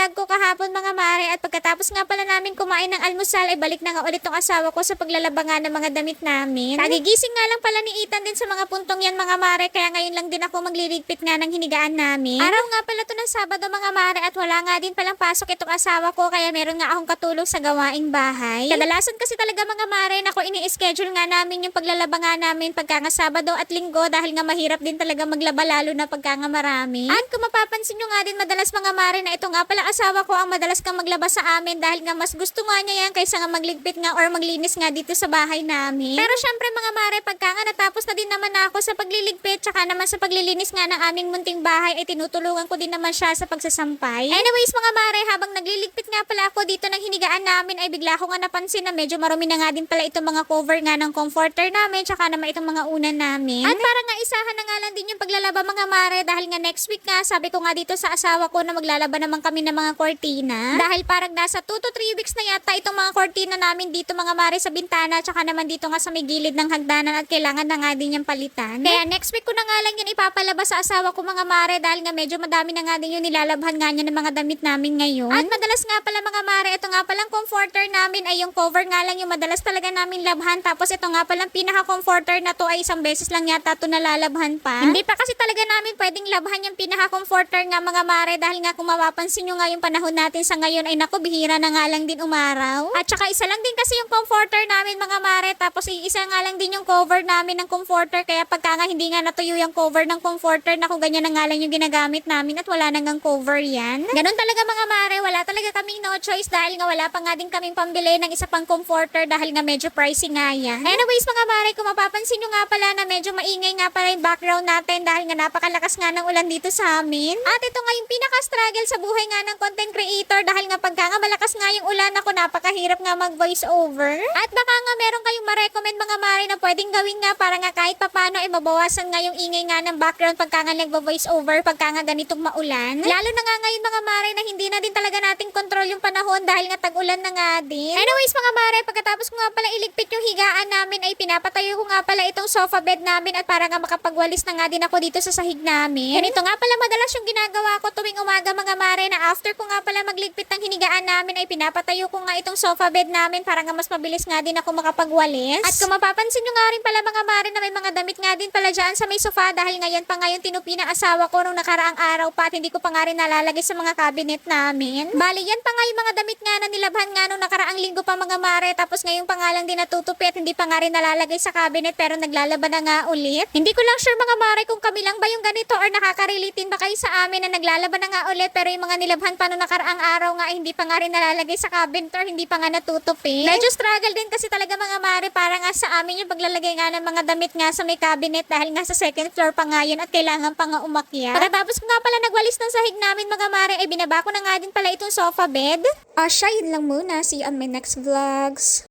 vlog ko kahapon mga mare at pagkatapos nga pala namin kumain ng almusal ay balik na nga ulit tong asawa ko sa paglalabangan ng mga damit namin. Kagigising nga lang pala ni Ethan din sa mga puntong yan mga mare kaya ngayon lang din ako magliligpit nga ng hinigaan namin. Araw nga pala to ng Sabado mga mare at wala nga din palang pasok itong asawa ko kaya meron nga akong katulong sa gawaing bahay. Kadalasan kasi talaga mga mare na ko ini-schedule nga namin yung paglalabangan namin pagka nga Sabado at Linggo dahil nga mahirap din talaga maglaba lalo na pagka nga marami. At kung mapapansin nyo nga din madalas mga mare na ito nga pala asawa ko ang madalas kang maglaba sa amin dahil nga mas gusto nga niya yan kaysa nga magligpit nga or maglinis nga dito sa bahay namin. Pero syempre mga mare pagka nga natapos na din naman ako sa pagliligpit tsaka naman sa paglilinis nga ng aming munting bahay ay tinutulungan ko din naman siya sa pagsasampay. Anyways mga mare habang nagliligpit nga pala ako dito ng hinigaan namin ay bigla ko nga napansin na medyo marumi na nga din pala itong mga cover nga ng comforter namin tsaka naman itong mga unan namin. At para nga isahan na nga lang din yung paglalaba mga mare dahil nga next week nga sabi ko nga dito sa asawa ko na maglalaba naman kami ng mga kortina. Dahil parang nasa 2 to 3 weeks na yata itong mga kortina namin dito mga mare sa bintana tsaka naman dito nga sa may gilid ng hagdanan at kailangan na nga din yung palitan. Kaya next week ko na nga lang yun ipapalaba sa asawa ko mga mare dahil nga medyo madami na nga din yung nilalabhan nga niya ng mga damit namin ngayon. At madalas nga pala mga mare ito nga palang comforter namin ay yung cover nga lang yung madalas talaga namin labhan tapos ito nga palang pinaka-comforter na to ay isang beses lang yata to nalalabhan pa. Hindi pa kasi talaga namin pwedeng labhan yung pinaka-comforter nga mga mare dahil nga kung mapapansin nyo nga yung panahon natin sa ngayon ay naku bihira na nga lang din umaraw. At saka isa lang din kasi yung comforter namin mga mare tapos isa nga lang din yung cover namin ng comforter kaya pagka nga hindi nga natuyo yung cover ng comforter naku ganyan na nga lang yung ginagamit namin at wala nang cover yan. Ganun talaga mga mare wala talaga kaming no choice dahil nga wala pa nga din kaming pambili ng isa pang comforter dahil nga medyo pricey nga yan. Anyways mga mare kung mapapansin nyo nga pala na medyo maingay nga pala yung background natin dahil nga napakalakas nga ng ulan dito sa amin. At ito nga yung pinaka-struggle sa buhay nga ng content creator dahil nga pagka nga malakas nga yung ulan ako napakahirap nga mag voice over. At baka nga meron kayong ma-recommend mga mare na pwedeng gawin nga para nga kahit papano ay mabawasan nga yung ingay nga ng background pagka nga nagvo-voice over pagka nga ganitong maulan. Lalo na nga ngayon mga mare na hindi na din talaga nating control yung panahon dahil nga tag-ulan na nga din. Anyways mga mare pagkatapos ko nga pala iligpit yung higaan namin ay pinapatayo ko nga pala itong sofa bed namin at para nga makapagwalis na nga din ako dito sa sahig namin. Ganito nga pala madalas yung ginagawa ko tuwing umaga mga mare na after ko nga pala magligpit ng hinigaan namin ay pinapatayo ko nga itong sofa bed namin para nga mas mabilis nga din ako makapagwalis. At kung mapapansin nyo nga rin pala mga mare na may mga damit nga din pala dyan sa may sofa dahil ngayon pa ngayon tinupi ng asawa ko nung nakaraang araw pa at hindi ko pa nga rin nalalagay sa mga cabinet namin. Bali yan pa nga yung mga damit nga na nilabhan nga nung nakaraang linggo pa mga mare tapos ngayon pa nga lang din natutupi at hindi pa nga rin nalalagay sa cabinet pero naglalaban na nga ulit. Hindi ko lang sure mga mare kung kami lang ba yung ganito or nakaka-relatein ba kayo sa amin na naglalaban na nga ulit pero yung mga nilabhan pa nung nakaraang araw nga hindi pa nga rin nalalagay sa cabinet or hindi pa nga natutupi. Medyo struggle din kasi talaga mga mare para nga sa amin yung paglalagay nga ng mga damit nga sa may cabinet dahil nga sa second floor pa nga yun at kailangan pa nga umakyat. Pagkatapos ko nga pala nagwalis ng sahig namin mga mare ay binaba ko na nga din pala itong sofa bed. Siya yun lang muna. See you on my next vlogs.